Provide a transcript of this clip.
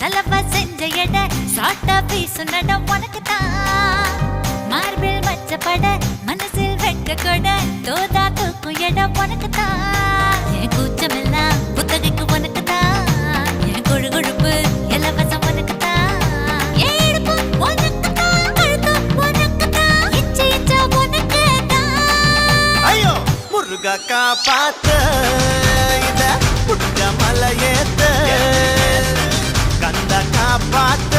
சலவா செஞ்ச எட சாட்டா பீசு நட உனக்குதான் மார்பில் மச்சப்பட மனசில் வெக்க கொட தோதா தூக்கும் எட உனக்குதான் என் கூச்சமெல்லாம் புத்தகைக்கு உனக்குதான் என் கொழு கொழுப்பு இலவசம் உனக்குதான் என் இடுப்பு உனக்குதான் கழுத்து உனக்குதான் இச்சை இச்சா உனக்குதான் ஐயோ முருகா காப்பாத்த இத புடுங்க மலையேத்த கந்த காப்பாத்த